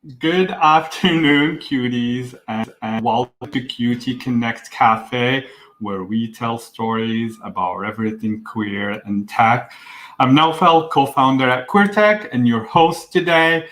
Good afternoon, cuties, and welcome to QT Connect Café, where we tell stories about everything queer and tech. I'm Naufel, co-founder at QueerTech, and your host today.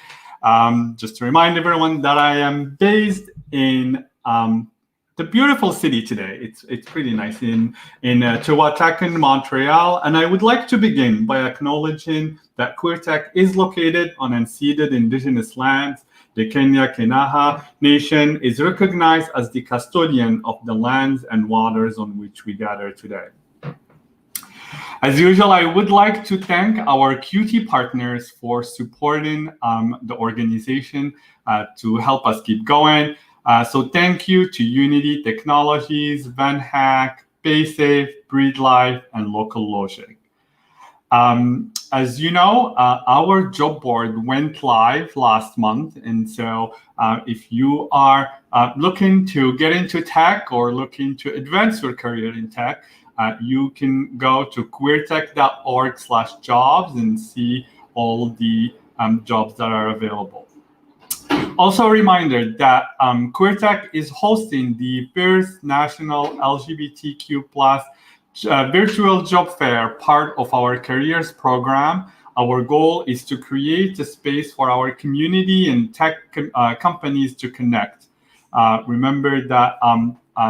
Just to remind everyone that I am based in the beautiful city today. It's pretty nice in Tehuantepec, Montreal, and I would like to begin by acknowledging that QueerTech is located on unceded Indigenous lands. The Kenya-Kenaha Nation is recognized as the custodian of the lands and waters on which we gather today. As usual, I would like to thank our QT partners for supporting the organization to help us keep going. So thank you to Unity Technologies, VanHack, PaySafe, BreedLife, and Local Logic. As you know, our job board went live last month. And so if you are looking to get into tech or looking to advance your career in tech, you can go to queertech.org/jobs and see all the jobs that are available. Also a reminder that QueerTech is hosting the first national LGBTQ+ virtual job fair, part of our careers program. Our goal is to create a space for our community and tech companies to connect. Remember that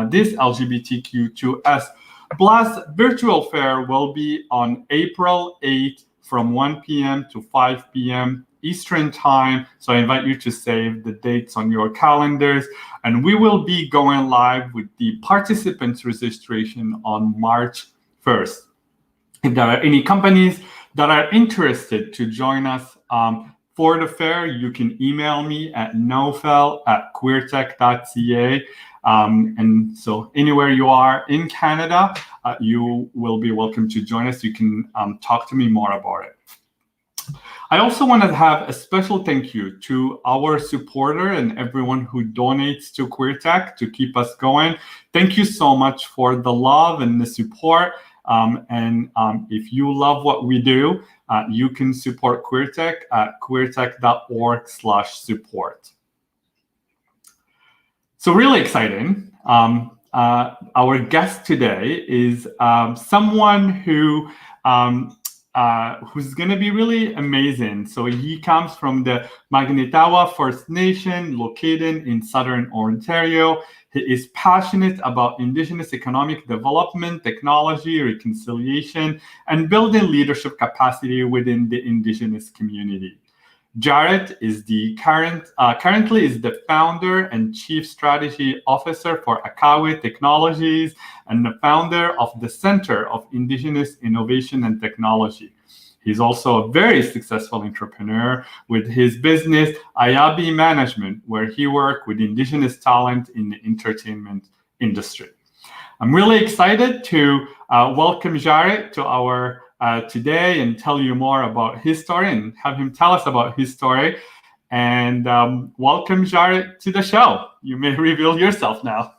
this LGBTQ2S plus virtual fair will be on April 8th from 1 p.m. to 5 p.m. Eastern time. So I invite you to save the dates on your calendars. And we will be going live with the participants registration on March 1st. If there are any companies that are interested to join us for the fair, you can email me at nofel@queertech.ca. And so anywhere you are in Canada, you will be welcome to join us. You can talk to me more about it. I also want to have a special thank you to our supporter and everyone who donates to QueerTech to keep us going. Thank you so much for the love and the support. If you love what we do, you can support QueerTech at queertech.org/support. So really exciting. Our guest today is someone who's going to be really amazing. So he comes from the Magnetawan First Nation, located in Southern Ontario. He is passionate about Indigenous economic development, technology, reconciliation, and building leadership capacity within the Indigenous community. Jarret is currently is the founder and chief strategy officer for Akawe Technologies and the founder of the Center of Indigenous Innovation and Technology. He's also a very successful entrepreneur with his business, Ayaabe Management, where he works with Indigenous talent in the entertainment industry. I'm really excited to welcome Jarret to our today and tell you more about his story and have him tell us about his story. And welcome, Jarret, to the show. You may reveal yourself now.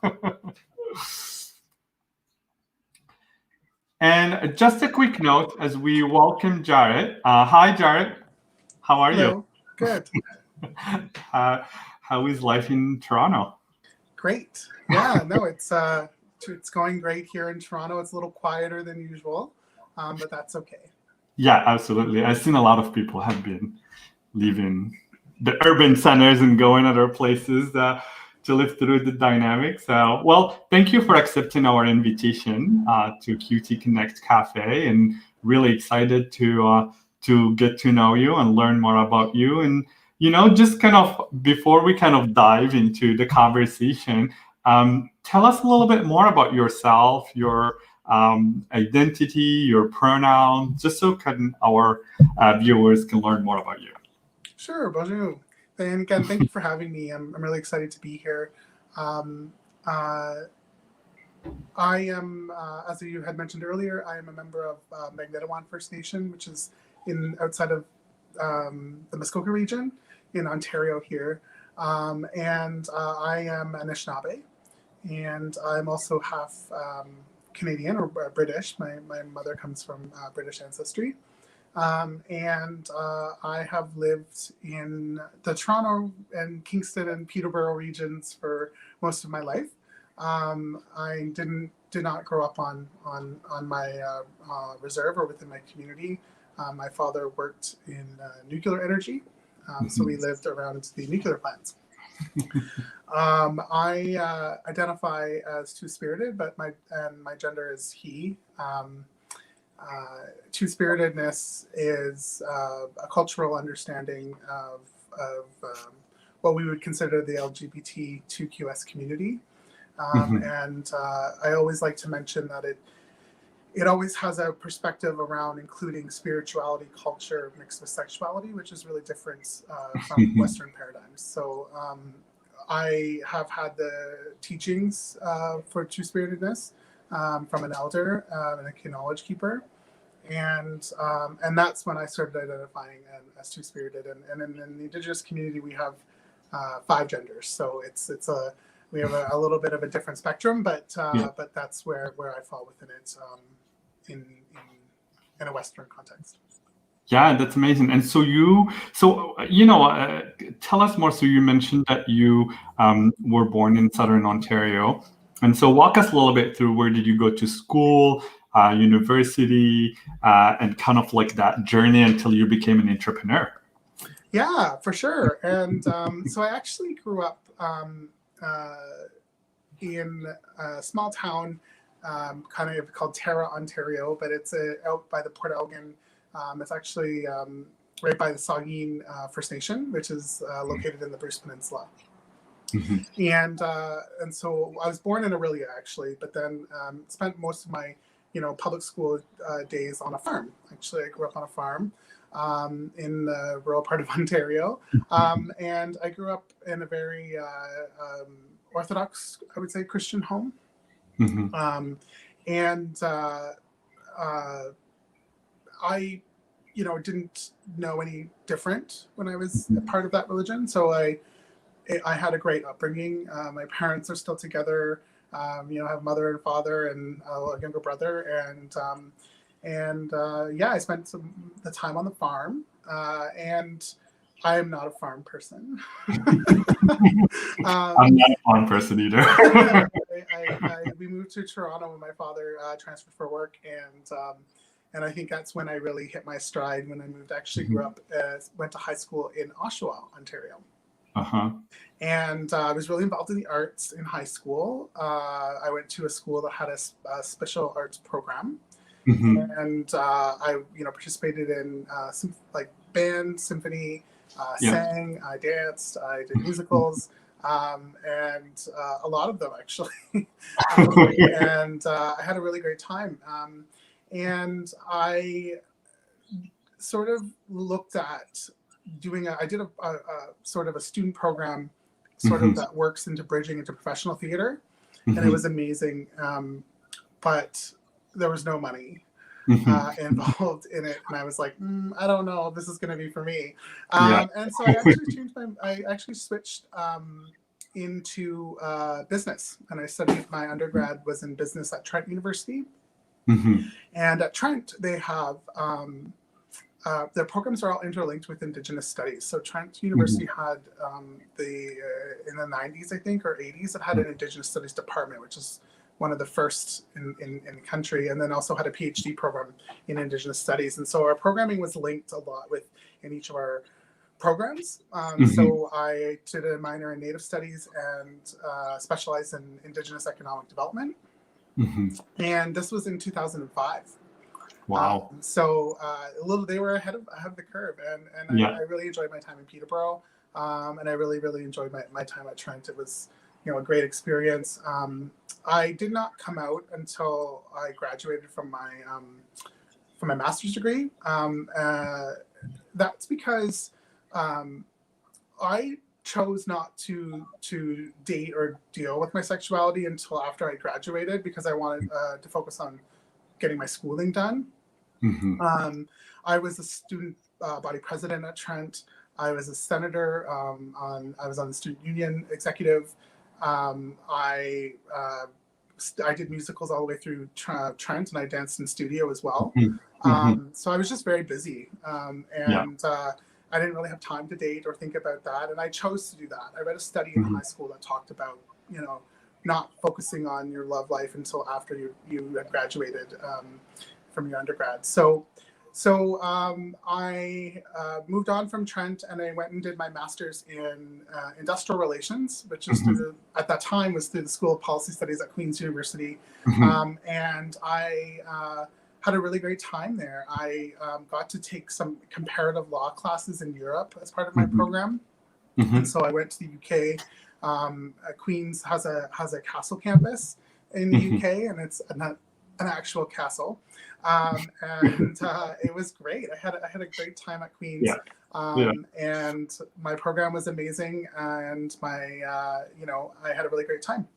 And just a quick note as we welcome Jarret. Hi, Jarret. How are Hello. You? Good. How is life in Toronto? Great. Yeah, no, it's going great here in Toronto. It's a little quieter than usual. But that's okay. Yeah, absolutely. I've seen a lot of people have been leaving the urban centers and going other places to live through the dynamics. Well, thank you for accepting our invitation to QT Connect Cafe, and really excited to get to know you and learn more about you. And just kind of before we kind of dive into the conversation, tell us a little bit more about yourself, your identity, your pronouns, just so our viewers can learn more about you. Sure, bonjour. And again, thank you for having me. I'm really excited to be here. I am, as you had mentioned earlier, I am a member of Magnetawan First Nation, which is outside of the Muskoka region in Ontario here. And I am Anishinaabe, and I'm also half Canadian or British. My mother comes from British ancestry. And I have lived in the Toronto and Kingston and Peterborough regions for most of my life. I did not grow up on my reserve or within my community. My father worked in nuclear energy, so we lived around the nuclear plants. I identify as two-spirited, but my gender is he. Two-spiritedness is a cultural understanding of what we would consider the LGBT2S community. And I always like to mention that it always has a perspective around including spirituality, culture, mixed with sexuality, which is really different from Western paradigms. So I have had the teachings for two-spiritedness from an elder and a knowledge keeper. And that's when I started identifying as two-spirited. And in the Indigenous community, we have 5 genders. So we have a little bit of a different spectrum, but that's where I fall within it in a Western context. Yeah, that's amazing. And so tell us more. So you mentioned that you were born in Southern Ontario. And so walk us a little bit through, where did you go to school, university, and kind of like that journey until you became an entrepreneur? Yeah, for sure. And so I actually grew up in a small town kind of called Tara, Ontario, but it's out by the Port Elgin. It's actually right by the Saugeen First Nation, which is located in the Bruce Peninsula. And so I was born in Aurelia, actually, but then spent most of my public school days on a farm. Actually, I grew up on a farm in the rural part of Ontario, and I grew up in a very Orthodox, I would say, Christian home. And I didn't know any different when I was a part of that religion. So I had a great upbringing. My parents are still together. I have a mother and father and a younger brother. And I spent the time on the farm. And I am not a farm person. I'm not a farm person either. We moved to Toronto when my father transferred for work, and I think that's when I really hit my stride when I moved. I actually grew up, went to high school in Oshawa, Ontario. And I was really involved in the arts in high school. I went to a school that had a special arts program. And I participated in like band, symphony, sang, I danced, I did musicals, and a lot of them actually. And I had a really great time. And I sort of looked at I did a sort of a student program sort of that works into bridging into professional theater. And it was amazing. But there was no money involved in it. And I was like, I don't know if this is going to be for me. And so I actually switched into business. And I studied, my undergrad was in business at Trent University. And at Trent, they have, their programs are all interlinked with Indigenous studies. So Trent University had in the 90s, I think, or 80s, it had an Indigenous studies department, which is one of the first in the country, and then also had a PhD program in Indigenous studies. And so our programming was linked a lot in each of our programs. So I did a minor in Native studies and specialized in Indigenous economic development. And this was in 2005. Wow. So they were ahead of the curve, and I really enjoyed my time in Peterborough, and I really, really enjoyed my time at Trent. It was a great experience. I did not come out until I graduated from my master's degree. That's because I chose not to date or deal with my sexuality until after I graduated, because I wanted to focus on getting my schooling done. I was a student body president at Trent. I was a senator. I was on the student union executive. I did musicals all the way through Trent, and I danced in studio as well. So I was just very busy, and I didn't really have time to date or think about that. And I chose to do that. I read a study in high school that talked about, not focusing on your love life until after you had graduated from your undergrad. So I moved on from Trent, and I went and did my master's in industrial relations, which is at that time was through the School of Policy Studies at Queen's University. And I had a really great time there. I got to take some comparative law classes in Europe as part of my program. And so I went to the UK. Queen's has a castle campus in the UK, and it's an actual castle. And it was great. I had a great time at Queen's. And my program was amazing, and my I had a really great time.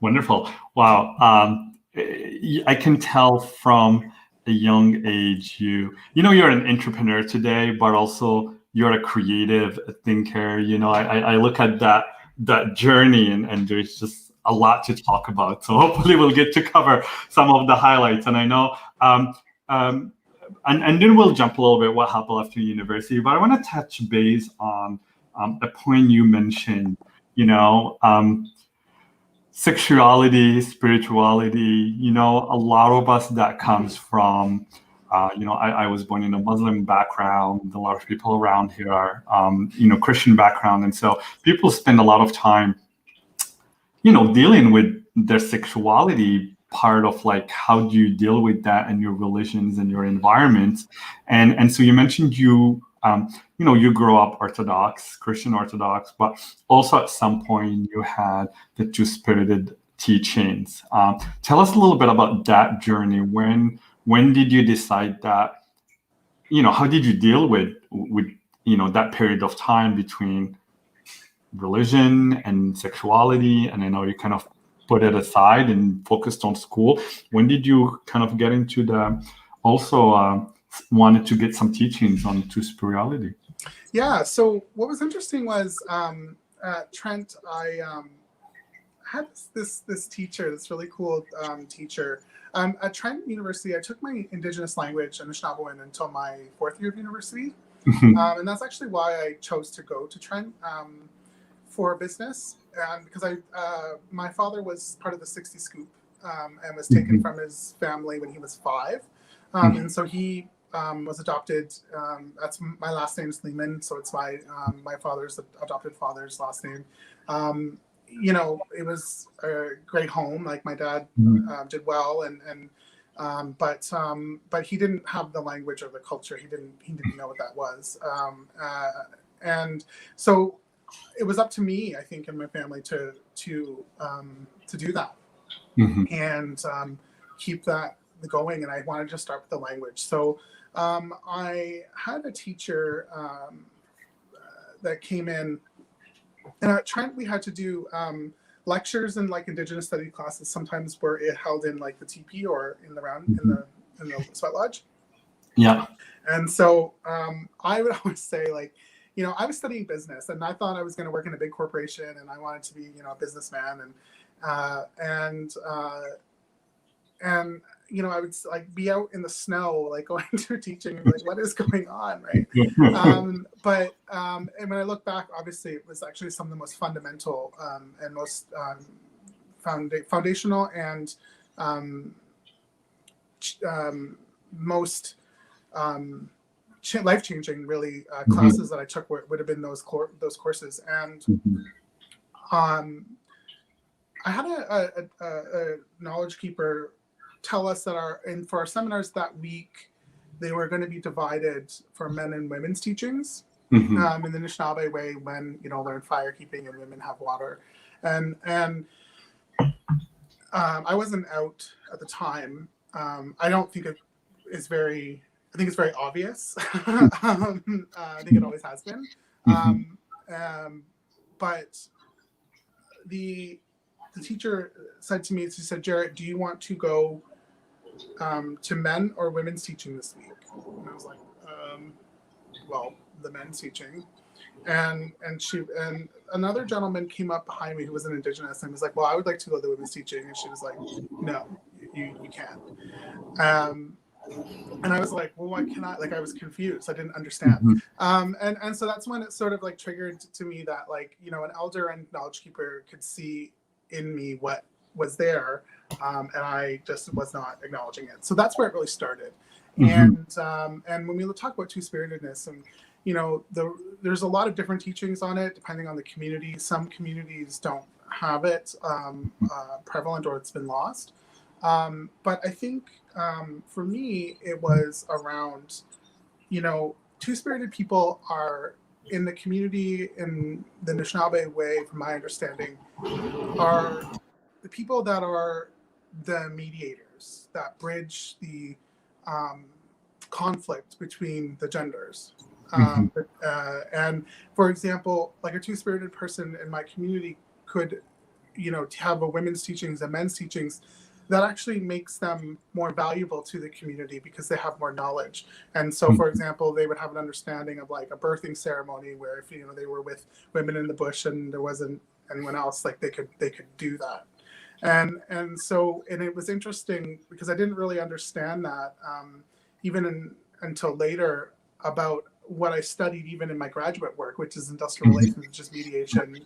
Wonderful. Wow. I can tell from a young age you're an entrepreneur today, but also you're a creative thinker. I look at that journey, and there's just a lot to talk about. So hopefully we'll get to cover some of the highlights. And I know, and then we'll jump a little bit what happened after university. But I want to touch base on a point you mentioned. Sexuality, spirituality. A lot of us that comes from. I was born in a Muslim background. A lot of people around here are, Christian background. And so people spend a lot of time, dealing with their sexuality, part of like, how do you deal with that in your religions and your environment? And so you mentioned you grew up Christian Orthodox, but also at some point you had the two-spirited teachings. Tell us a little bit about that journey. When did you decide that, how did you deal with that period of time between religion and sexuality? And I know you kind of put it aside and focused on school. When did you kind of get into wanted to get some teachings on two-spirituality? Yeah, so what was interesting was at Trent, I had this teacher, this really cool teacher. At Trent University, I took my Indigenous language, Anishinaabe, until my fourth year of university. And that's actually why I chose to go to Trent for business. And because my father was part of the 60 Scoop and was taken from his family when he was 5. And so he was adopted. That's my last name is Leaman, so it's my father's adopted father's last name. It was a great home. Like my dad did well, but he didn't have the language or the culture. He didn't know what that was. And so it was up to me, I think, and my family to do that and keep that going. And I wanted to start with the language. So I had a teacher that came in. And at Trent, we had to do lectures and like Indigenous study classes. Sometimes were held in like the TP or in the sweat lodge. Yeah. And so I would always say, like, I was studying business, and I thought I was going to work in a big corporation, and I wanted to be, a businessman, and I would like be out in the snow, like going to teaching, and like, what is going on, right? But and when I look back, obviously it was actually some of the most fundamental and most foundational and most life-changing, really, classes that I took would have been those courses. And I had a knowledge keeper tell us that for our seminars that week, they were going to be divided for men and women's teachings in the Anishinaabe way, when learn firekeeping and women have water, and I wasn't out at the time. I don't think it is very. I think it's very obvious. I think it always has been. But the teacher said to me, she said, "Jarret, do you want to go to men or women's teaching this week?" And I was like, well, the men's teaching. And another gentleman came up behind me who was an Indigenous and was like, "Well, I would like to go to the women's teaching." And she was like, "No, you can't." And I was like, well, why can I, like, I was confused. I didn't understand. And so that's when it sort of like triggered to me that, like, you know, an elder and knowledge keeper could see in me what was there. And I just was not acknowledging it. So that's where it really started. And when we talk about two-spiritedness, and, you know, there's a lot of different teachings on it, depending on the community. Some communities don't have it prevalent, or it's been lost. But I think for me, it was around, you know, two-spirited people are in the community, in the Anishinaabe way, from my understanding, are the people that are the mediators, that bridge the conflict between the genders. And for example, like a two-spirited person in my community could, you know, have a women's teachings and men's teachings that actually makes them more valuable to the community because they have more knowledge. And so, for example, they would have an understanding of like a birthing ceremony where, if, you know, they were with women in the bush and there wasn't anyone else, like they could do that. And so it was interesting because I didn't really understand that until later, about what I studied even in my graduate work, which is industrial relations, which is mediation,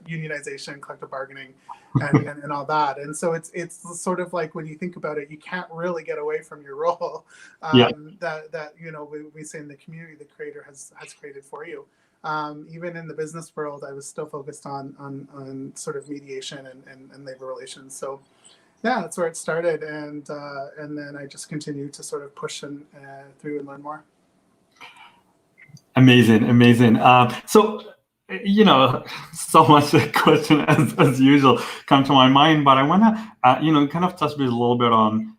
unionization, collective bargaining, and all that. And so it's sort of like, when you think about it, you can't really get away from your role that you know, we say in the community, the creator has created for you. Even in the business world, I was still focused on sort of mediation and labor relations. So yeah, that's where it started, and then I just continued to sort of push through and learn more. Amazing. So, you know, so much question as usual come to my mind, but I want to, you know, kind of touch base a little bit on.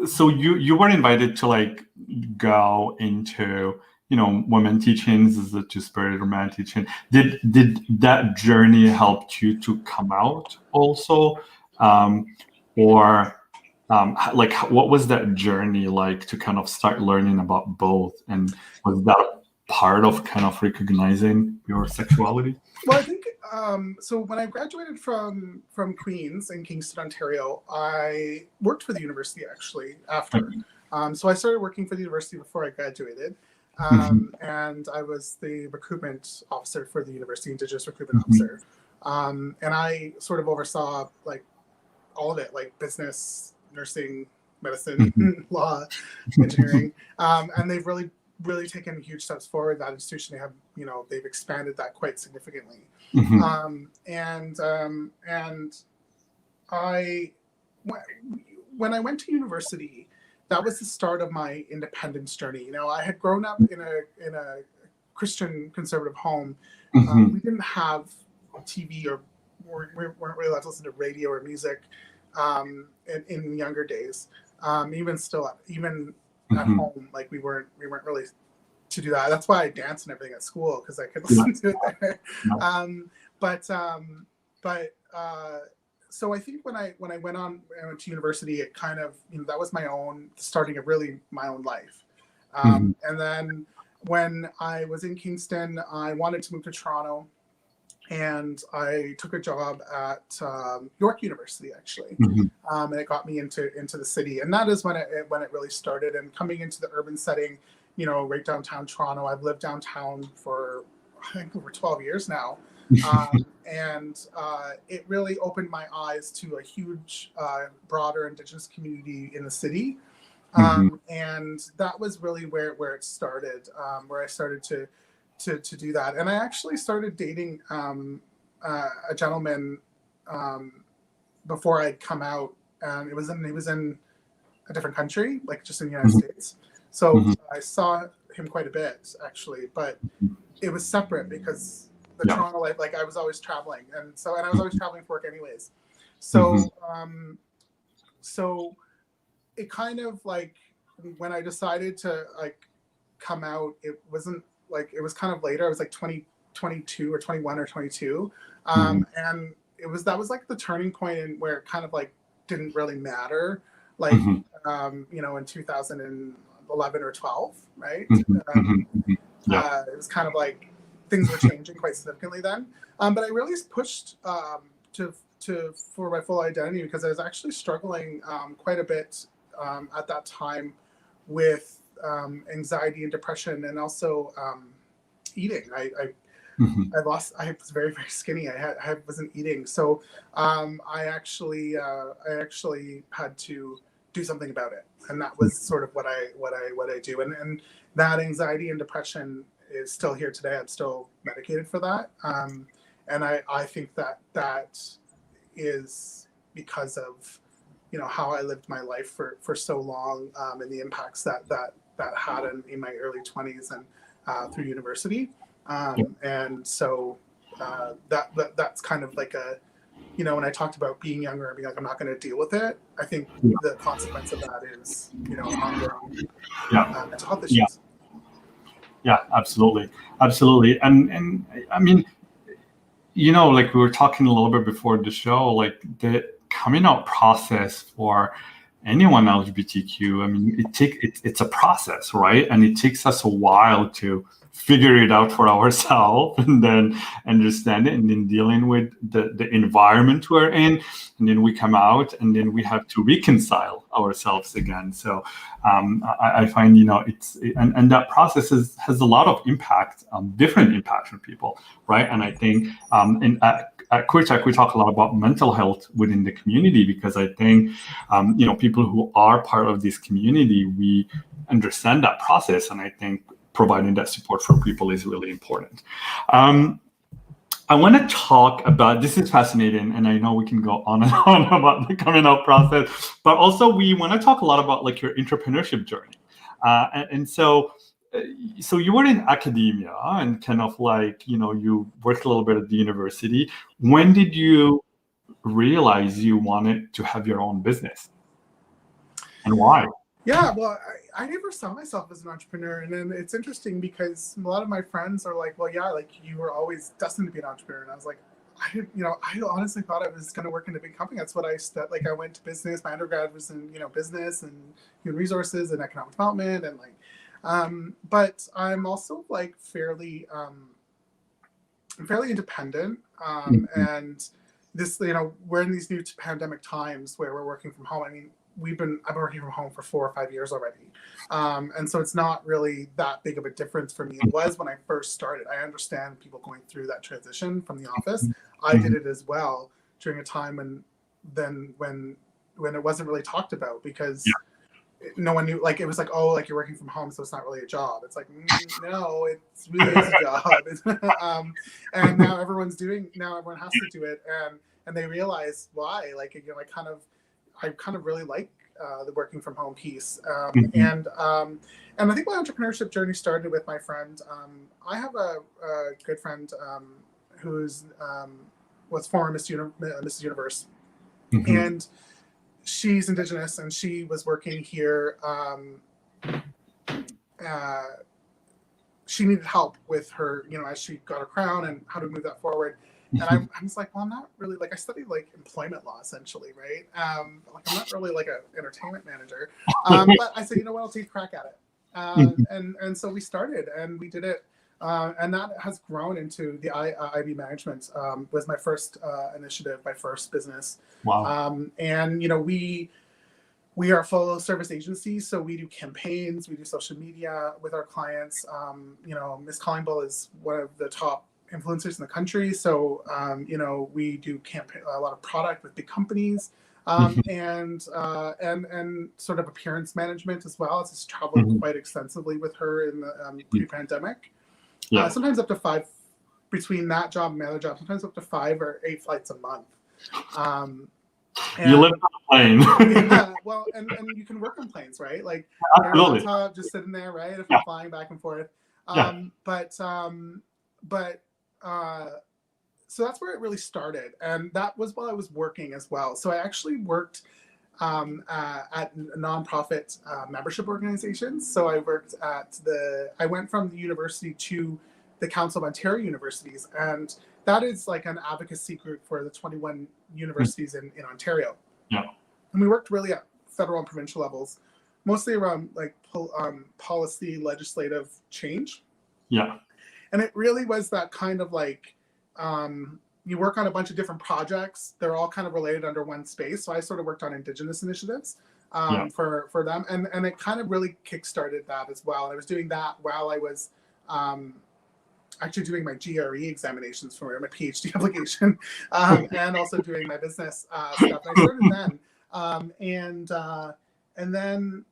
So you were invited to like go into, you know, women teachings as a two-spirited man teaching. Did that journey help you to come out also, or? Like, what was that journey like to kind of start learning about both? And was that part of kind of recognizing your sexuality? Well, I think so. When I graduated from Queen's in Kingston, Ontario, I worked for the university actually after. So I started working for the university before I graduated, and I was the recruitment officer for the university, Indigenous recruitment officer, and I sort of oversaw like all of it, like business, nursing, medicine, law, engineering, and they've really taken huge steps forward. That institution, they have, you know, they've expanded that quite significantly. And I, when I went to university, that was the start of my independence journey. You know, I had grown up in a Christian conservative home. We didn't have TV, or we weren't really allowed to listen to radio or music in younger days. Even at home, like we weren't really to do that. That's why I danced and everything at school, because I could listen to it there. So I think when I went to university, it kind of, you know, that was starting of really my own life. And then when I was in Kingston, I wanted to move to Toronto, and I took a job at York University actually, and it got me into the city, and that is when it really started. And coming into the urban setting, you know, right downtown Toronto. I've lived downtown for, I think, over 12 years now, and it really opened my eyes to a huge, broader Indigenous community in the city, and that was really where it started, where I started to do that. And I actually started dating a gentleman before I'd come out, and he was in a different country, like just in the United States. So I saw him quite a bit actually, but it was separate because the Toronto life, like I was always traveling, and I was always traveling for work anyways. So so it kind of like, when I decided to like come out, it wasn't like, it was kind of later. I was like 22 or 21 or 22. And that was like the turning point, in where it kind of like didn't really matter. Like, you know, in 2011 or 12, right? It was kind of like things were changing quite significantly then. But I really pushed for my full identity, because I was actually struggling quite a bit at that time with anxiety and depression, and also eating. I was very, very skinny. I wasn't eating. So I actually had to do something about it. And that was sort of what I do. And that anxiety and depression is still here today. I'm still medicated for that. And I think that is because of, how I lived my life for so long, and the impacts that had in my early 20s and through university. And so that's kind of like a, when I talked about being younger and being like, I'm not going to deal with it, I think the consequence of that is, ongoing mental health issues. Yeah, absolutely. And I mean, like we were talking a little bit before the show, like the coming out process for anyone LGBTQ, I mean, it's a process, right? And it takes us a while to figure it out for ourselves and then understand it, and then dealing with the environment we're in, and then we come out and then we have to reconcile ourselves again. So I find, and that process has a lot of impact, different impacts on people, right? And I think at QueerTech, we talk a lot about mental health within the community, because I think, people who are part of this community, we understand that process. And I think providing that support for people is really important. I want to talk about, this is fascinating, and I know we can go on and on about the coming out process, but also we want to talk a lot about like your entrepreneurship journey. So you were in academia and kind of like, you worked a little bit at the university. When did you realize you wanted to have your own business, and why? Yeah, well, I never saw myself as an entrepreneur. And then it's interesting because a lot of my friends are like, well, yeah, like you were always destined to be an entrepreneur. And I was like, I honestly thought I was going to work in a big company. That's what I studied. Like I went to business. My undergrad was in, business and human resources and economic development. And like, but I'm also like fairly independent. And this, we're in these new pandemic times where we're working from home. I mean, I've been working from home for 4 or 5 years already. And so it's not really that big of a difference for me. It was when I first started. I understand people going through that transition from the office. I did it as well during a time when it wasn't really talked about, because no one knew, like, it was like, oh, like you're working from home, so it's not really a job. It's like, no, it really is a job. And now everyone has to do it. And they realize why, like, I kind of really like the working from home piece. And I think my entrepreneurship journey started with my friend. I have a good friend who's was former Mrs. Universe. And she's Indigenous, and she was working here. She needed help with her, as she got her crown and how to move that forward. And I was like, well, I'm not really, like, I studied like employment law essentially, right? Like I'm not really like an entertainment manager. But I said, you know what, I'll take a crack at it. And so we started and we did it. And that has grown into the Ayaabe Management, was my first initiative, my first business. Wow. And, we are a full service agency, so we do campaigns, we do social media with our clients. Miss Collingbull is one of the top influencers in the country, so we do a lot of product with big companies, and sort of appearance management as well. It's just traveled quite extensively with her in the pre-pandemic. Sometimes up to 5, between that job and my other job, sometimes up to 5 or 8 flights a month. You live on a plane. Yeah, well, and you can work on planes, right? Like your laptop just sitting there, right? If I'm flying back and forth. So that's where it really started, and that was while I was working as well. So I actually worked at nonprofit membership organizations. So I worked I went from the university to the Council of Ontario Universities, and that is like an advocacy group for the 21 universities in Ontario. Yeah. And we worked really at federal and provincial levels, mostly around like policy, legislative change. Yeah. And it really was that kind of like, you work on a bunch of different projects. They're all kind of related under one space. So I sort of worked on Indigenous initiatives. for them, and it kind of really kickstarted that as well. And I was doing that while I was actually doing my GRE examinations for my PhD application, and also doing my business stuff. And I started then, and then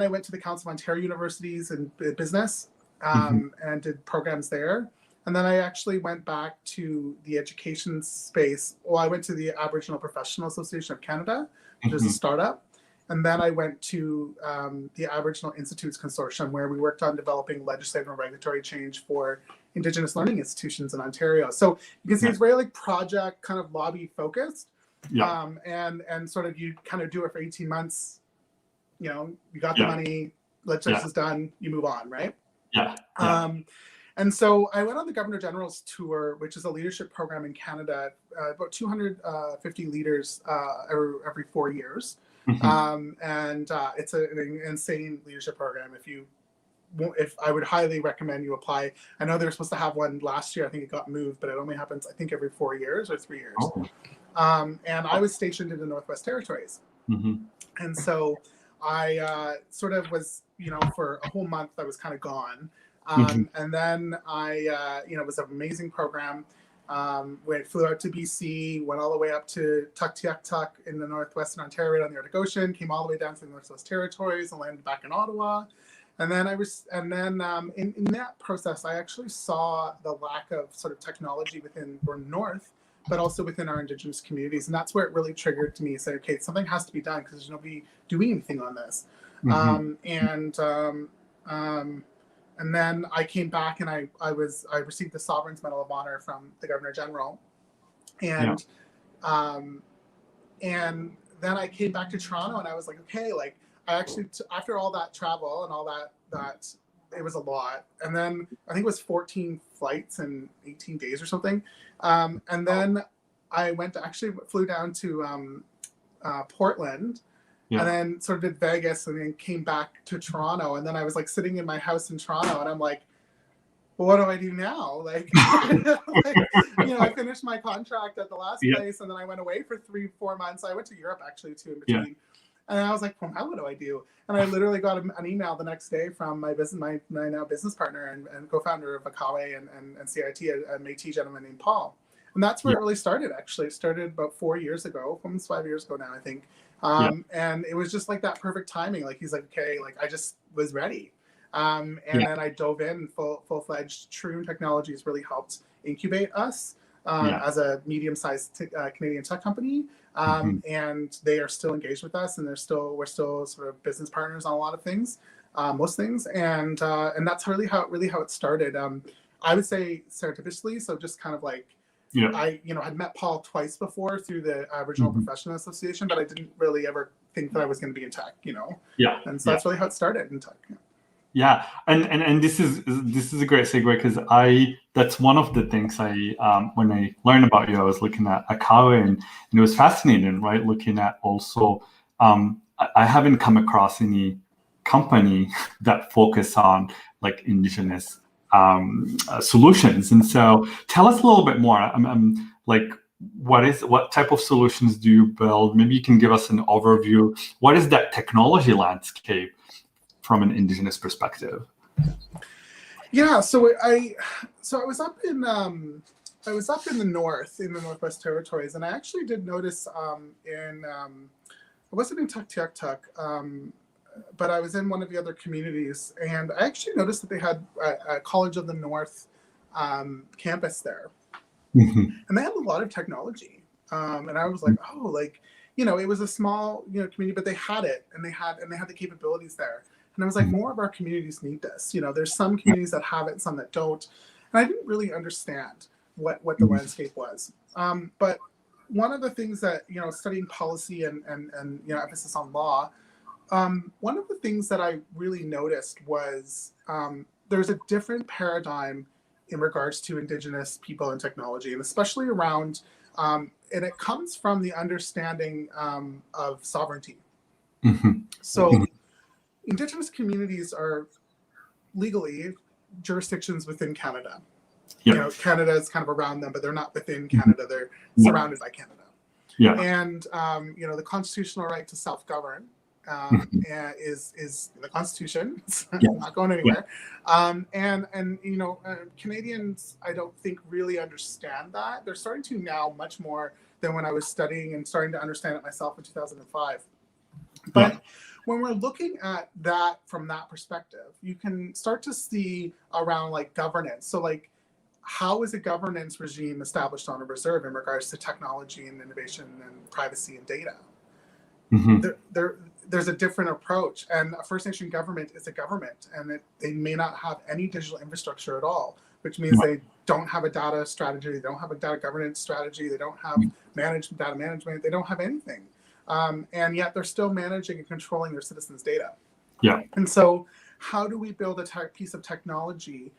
I went to the Council of Ontario Universities in business, and did programs there. And then I actually went back to the education space. Well, I went to the Aboriginal Professional Association of Canada, which is a startup. And then I went to the Aboriginal Institutes Consortium, where we worked on developing legislative and regulatory change for Indigenous learning institutions in Ontario. So you can see it's very like project kind of lobby focused. And sort of you kind of do it for 18 months, you know, you got the money, legislation is done, you move on, right? And so I went on the Governor General's Tour, which is a leadership program in Canada, about 250 leaders every 4 years. And it's an insane leadership program. If I would highly recommend you apply. I know they were supposed to have one last year. I think it got moved, but it only happens, I think, every 4 years or 3 years. And I was stationed in the Northwest Territories. And so I sort of was, you know, for a whole month, I was kind of gone. And then I, you know, it was an amazing program. Flew out to BC, went all the way up to Tuktoyaktuk in the Northwestern Ontario on the Arctic Ocean, came all the way down to the Northwest Territories and landed back in Ottawa. And then in that process, I actually saw the lack of sort of technology within the North, but also within our Indigenous communities. And that's where it really triggered to me, say, okay, something has to be done because there's nobody doing anything on this. And then I came back and I received the Sovereign's Medal of Honor from the Governor General. And and then I came back to Toronto and I was like, okay, like I actually, after all that travel and all that it was a lot. And then I think it was 14 flights in 18 days or something. And then I flew down to Portland. And then sort of did Vegas and then came back to Toronto. And then I was like sitting in my house in Toronto and I'm like, well, what do I do now? Like, you know, I finished my contract at the last place and then I went away for 3-4 months. I went to Europe actually too in between. And I was like, well, now what do I do? And I literally got an email the next day from my now business partner and co-founder of Akawe and CIT, a Métis gentleman named Paul. And that's where it really started, actually. It started about 4 years ago, almost 5 years ago now, I think. And it was just like that perfect timing. Like he's like, okay, like I just was ready. And then I dove in full-fledged. Trent Technologies really helped incubate us as a medium-sized Canadian tech company. And they are still engaged with us, and we're still sort of business partners on a lot of things, most things. And that's really how it started. I would say serendipitously, so just kind of like, I, you know, had met Paul twice before through the Aboriginal Professional Association, but I didn't really ever think that I was going to be in tech, you know? And so that's really how it started in tech. And this is a great segue because that's one of the things when I learned about you, I was looking at Akawe and it was fascinating, right? Looking at also, I haven't come across any company that focus on like Indigenous solutions. And so tell us a little bit more. I'm like, what type of solutions do you build? Maybe you can give us an overview. What is that technology landscape from an Indigenous perspective? So I was up in the north, in the Northwest Territories, and I actually did notice I wasn't in Tuktoyaktuk, but I was in one of the other communities, and I actually noticed that they had a College of the North campus there, and they had a lot of technology. And I was like, oh, like, you know, it was a small, you know, community, but they had it, and they had the capabilities there. And I was like, more of our communities need this. You know, there's some communities that have it, some that don't, and I didn't really understand what the landscape was. But one of the things that, you know, studying policy and you know, emphasis on law. One of the things that I really noticed was there's a different paradigm in regards to Indigenous people and technology, and especially around, and it comes from the understanding of sovereignty. So Indigenous communities are legally jurisdictions within Canada. You know, Canada is kind of around them, but they're not within Canada. They're surrounded by Canada. Yeah. And the constitutional right to self-govern is the Constitution. It's not going anywhere. Canadians, I don't think really understand that. They're starting to now much more than when I was studying and starting to understand it myself in 2005. But when we're looking at that from that perspective, you can start to see around like governance. So like, how is a governance regime established on a reserve in regards to technology and innovation and privacy and data? There's a different approach, and a First Nation government is a government, and they may not have any digital infrastructure at all, which means they don't have a data strategy, they don't have a data governance strategy, they don't have data management, they don't have anything. And yet they're still managing and controlling their citizens' data. And so how do we build a piece of technology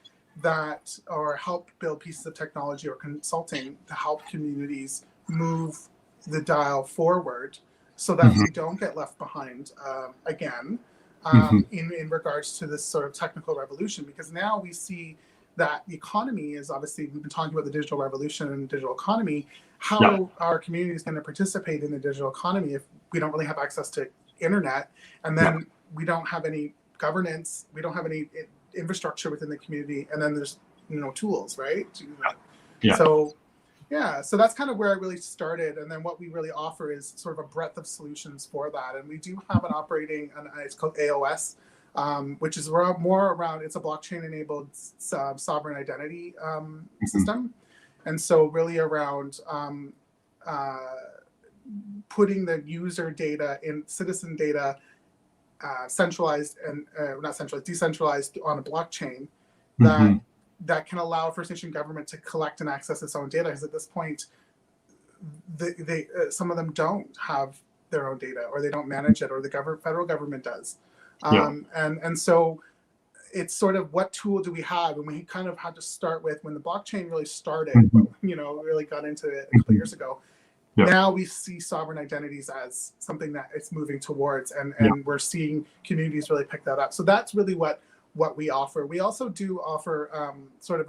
or help build pieces of technology or consulting to help communities move the dial forward so that we don't get left behind again in regards to this sort of technical revolution? Because now we see that the economy is obviously, we've been talking about the digital revolution and digital economy. How are communities going to participate in the digital economy if we don't really have access to internet, and then we don't have any governance, we don't have any infrastructure within the community, and then there's tools, right? So that's kind of where I really started, and then what we really offer is sort of a breadth of solutions for that. And we do have an operating, it's called AOS, which is more around, it's a blockchain enabled sovereign identity system. And so really around putting the user data in citizen data centralized and not centralized, decentralized on a blockchain that can allow First Nation government to collect and access its own data. Because at this point, some of them don't have their own data, or they don't manage it, or the federal government does. And so it's sort of, what tool do we have? And we kind of had to start with, when the blockchain really started, really got into it a couple of years ago. Now we see sovereign identities as something that it's moving towards, and we're seeing communities really pick that up. So that's really what we offer. We also do offer sort of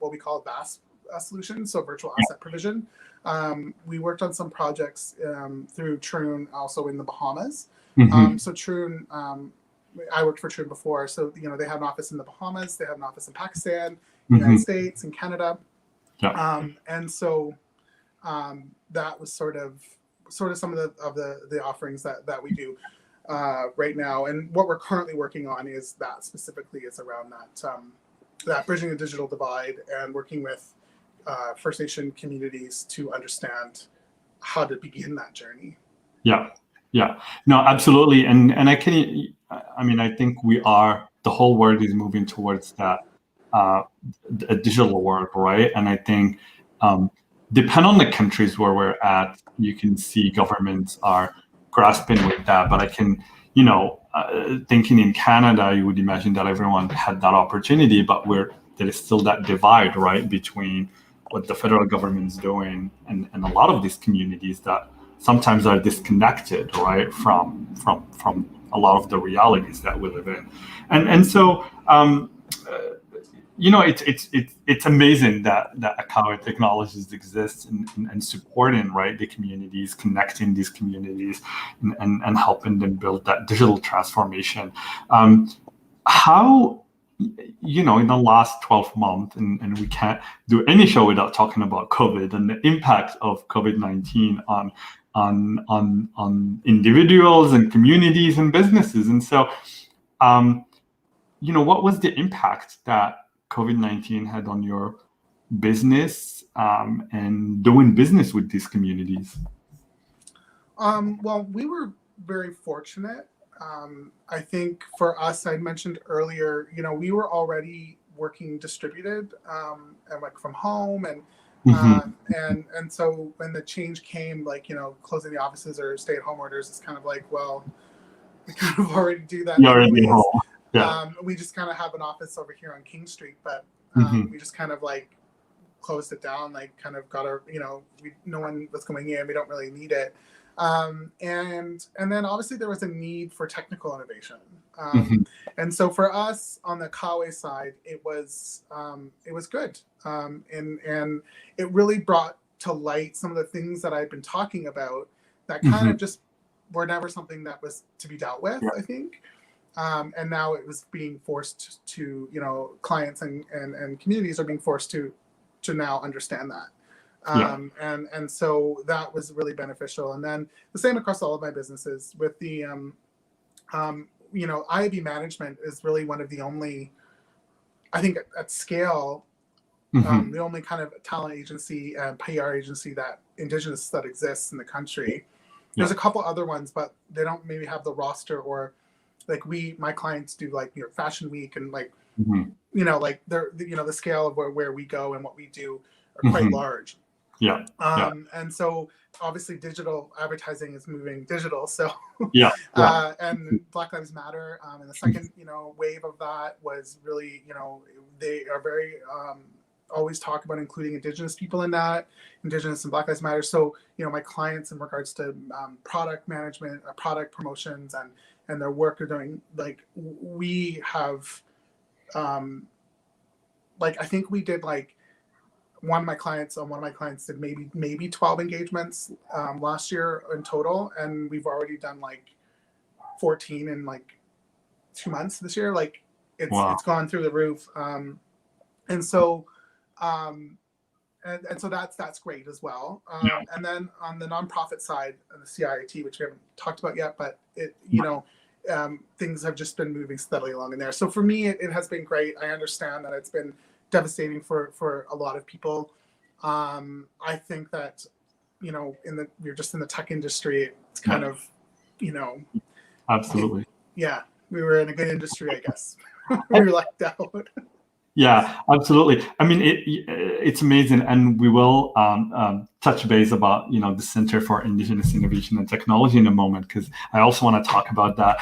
what we call a VAS solution, so virtual asset provision. We worked on some projects through Troon, also in the Bahamas. So Troon, I worked for Troon before, so they have an office in the Bahamas, they have an office in Pakistan, United States, and Canada. And so that was sort of some of the offerings that we do right now. And what we're currently working on is that specifically is around that bridging the digital divide and working with First Nation communities to understand how to begin that journey. No, absolutely. And I think the whole world is moving towards that a digital world, right? And I think depend on the countries where we're at, you can see governments are grasping with that. But I can, thinking in Canada, you would imagine that everyone had that opportunity, but there is still that divide, right, between what the federal government's doing and a lot of these communities that sometimes are disconnected, right, from a lot of the realities that we live in. And so it's amazing that Akawe Technologies exists and supporting, right, the communities, connecting these communities, and helping them build that digital transformation. How, in the last 12 months, and we can't do any show without talking about COVID and the impact of COVID-19 on individuals and communities and businesses. And so, what was the impact that COVID-19 had on your business and doing business with these communities? Well, we were very fortunate. I think for us, I mentioned earlier, we were already working distributed and like from home, and so when the change came, like closing the offices or stay-at-home orders, it's kind of like, well, we kind of already do that. We just kind of have an office over here on King Street, but we just kind of like closed it down, like kind of got our, no one was going in, we don't really need it. And then obviously there was a need for technical innovation. And so for us on the Akawe side, it was good. And it really brought to light some of the things that I've been talking about that kind of just were never something that was to be dealt with, I think. And now it was being forced to, you know, clients and communities are being forced to now understand that. And so that was really beneficial. And then the same across all of my businesses with the, you know, Ayaabe Management is really one of the only, I think at scale, the only kind of talent agency and PR agency that Indigenous that exists in the country. There's a couple other ones, but they don't maybe have the roster, or like my clients do, like, you know, Fashion Week and like, you know, like they're, you know, the scale of where we go and what we do are quite large. And so obviously digital advertising is moving digital. So and Black Lives Matter, and the second, you know, wave of that was really, you know, they are very always talk about including Indigenous people in that, Indigenous and Black Lives Matter. So, you know, my clients in regards to product management, product promotions, and their work they're doing, like we have, like I think we did like one of my clients did maybe 12 engagements last year in total, and we've already done like 14 in like 2 months this year. Like it's gone through the roof, and so and so that's great as well. And then on the nonprofit side, the CIIT, which we haven't talked about yet, but it, you know, things have just been moving steadily along in there. So for me, it has been great. I understand that it's been devastating for a lot of people. I think that, you know, you're just in the tech industry, it's kind of, you know, absolutely. We were in a good industry, I guess. We were lucked out. Yeah, absolutely. I mean, it's amazing, and we will touch base about, you know, the Center for Indigenous Innovation and Technology in a moment, because I also want to talk about that.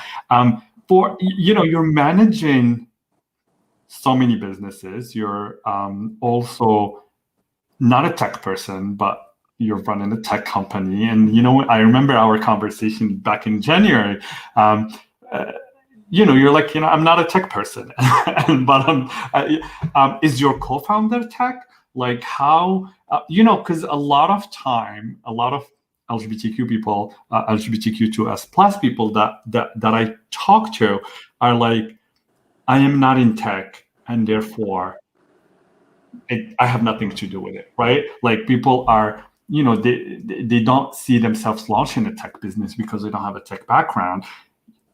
For, you know, you're managing so many businesses. You're also not a tech person, but you're running a tech company. And, you know, I remember our conversation back in January. You know, you're like, you know, I'm not a tech person, but is your co-founder tech? Like how, you know, because a lot of LGBTQ people, LGBTQ2S plus people that I talk to are like, I am not in tech, and therefore I have nothing to do with it, right? Like people are, you know, they don't see themselves launching a tech business because they don't have a tech background.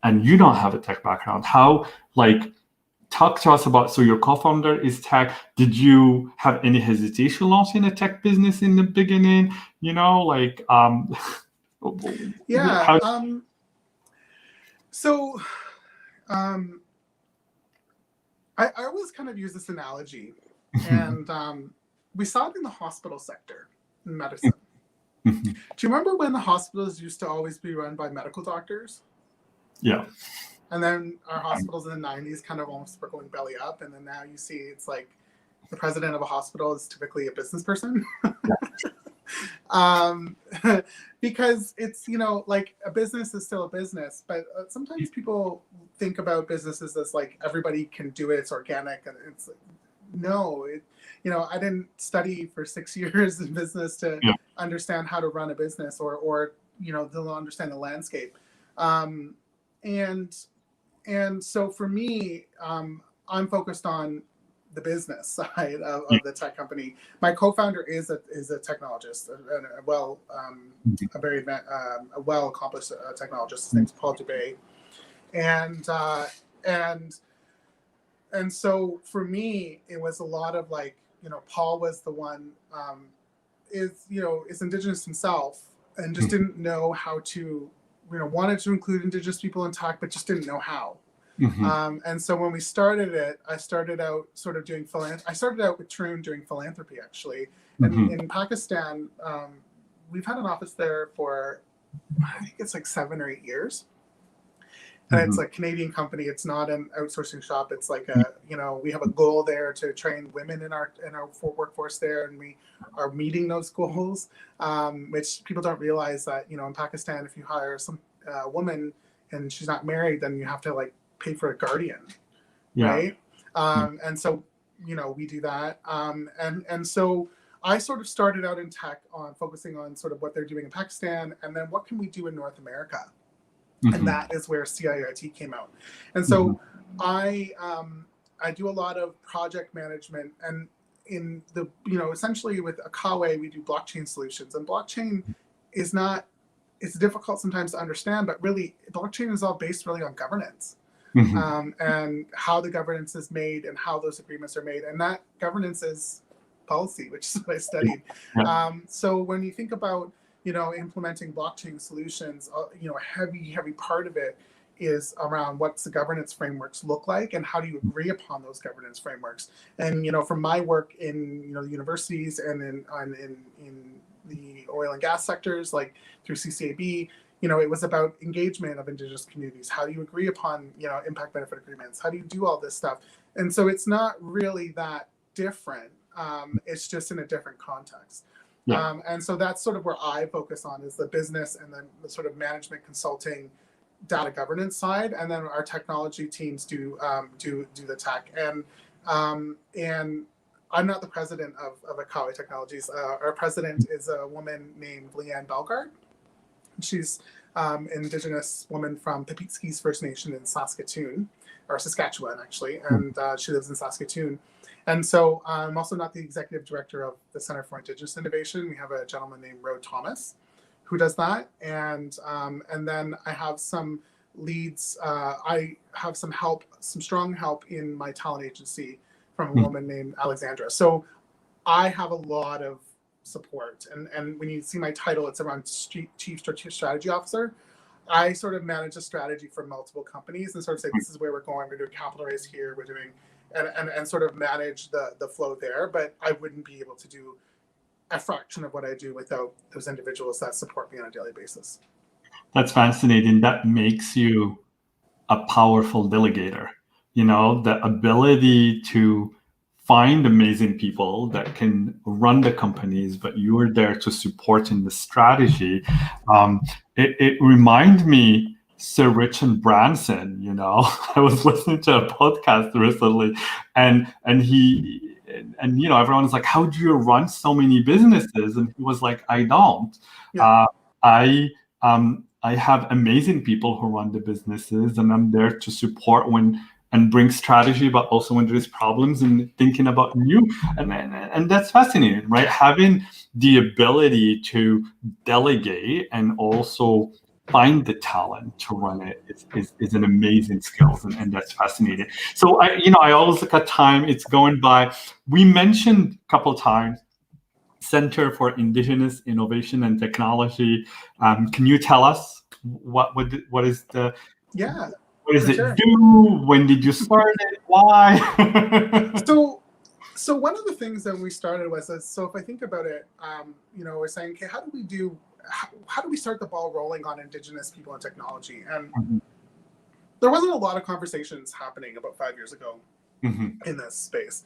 And you don't have a tech background. How, like, talk to us about, so your co-founder is tech. Did you have any hesitation launching a tech business in the beginning? You know, like, yeah. I always kind of use this analogy, and we saw it in the hospital sector in medicine. Do you remember when the hospitals used to always be run by medical doctors? Yeah. And then our hospitals in the 90s kind of almost were going belly up. And then now you see it's like the president of a hospital is typically a business person. Because it's, you know, like a business is still a business, but sometimes people think about businesses as like everybody can do it, it's organic. And it's like, no, you know, I didn't study for 6 years in business to understand how to run a business or you know, to understand the landscape. And so for me, I'm focused on the business side of the tech company. My co-founder is a technologist, a very well accomplished technologist. His name's Paul Dubé, and so for me, it was a lot of like, you know, Paul was the one is Indigenous himself and just didn't know how to, you know, wanted to include Indigenous people in tech, but just didn't know how. And so when we started it, I started out sort of doing I started out with Troon doing philanthropy, actually. And in Pakistan, we've had an office there for, I think it's like 7 or 8 years. And it's a Canadian company. It's not an outsourcing shop. It's like you know, we have a goal there to train women in our workforce there, and we are meeting those goals. Which people don't realize that, you know, in Pakistan, if you hire some woman and she's not married, then you have to like pay for a guardian, right? And so, you know, we do that. And so I sort of started out in tech on focusing on sort of what they're doing in Pakistan, and then what can we do in North America? And that is where CIIT came out. And so I do a lot of project management, and in the, essentially with Akawe, we do blockchain solutions, and blockchain is not, it's difficult sometimes to understand, but really blockchain is all based really on governance. And how the governance is made and how those agreements are made. And that governance is policy, which is what I studied. So when you think about, implementing blockchain solutions, a heavy part of it is around what's the governance frameworks look like and how do you agree upon those governance frameworks. And, from my work in, the universities and in the oil and gas sectors, like through CCAB, it was about engagement of Indigenous communities. How do you agree upon, impact benefit agreements? How do you do all this stuff? And so it's not really that different. It's just in a different context. And so that's sort of where I focus on, is the business and then the sort of management consulting data governance side. And then our technology teams do the tech. And I'm not the president of Akawe Technologies. Our president is a woman named Leanne Belgard. She's an Indigenous woman from Pipitskis First Nation in Saskatoon, or Saskatchewan, actually, and she lives in Saskatoon. And so I'm also not the executive director of the Center for Indigenous Innovation. We have a gentleman named Rod Thomas who does that. And then I have some leads. I have some strong help in my talent agency from a woman named Alexandra. So I have a lot of support. And when you see my title, it's around Chief Strategy Officer. I sort of manage a strategy for multiple companies and sort of say, this is where we're going. We're doing capital raise here. We're doing, and sort of manage the flow there. But I wouldn't be able to do a fraction of what I do without those individuals that support me on a daily basis. That's fascinating. That makes you a powerful delegator. The ability to find amazing people that can run the companies, but you're there to support in the strategy. It reminds me Sir Richard Branson. I was listening to a podcast recently, and everyone was like, "How do you run so many businesses?" And he was like, "I don't. I have amazing people who run the businesses, and I'm there to support and bring strategy, but also when there's problems and thinking about you." And that's fascinating, right? Having the ability to delegate and also find the talent to run it is an amazing skill, and that's fascinating. So I always look at time, it's going by. We mentioned a couple of times Center for Indigenous Innovation and Technology. Can you tell us what is the what does it do? When did you start it? Why? So one of the things that we started was, so if I think about it, we're saying, okay, how do we start the ball rolling on Indigenous people and technology? And there wasn't a lot of conversations happening about 5 years ago in this space.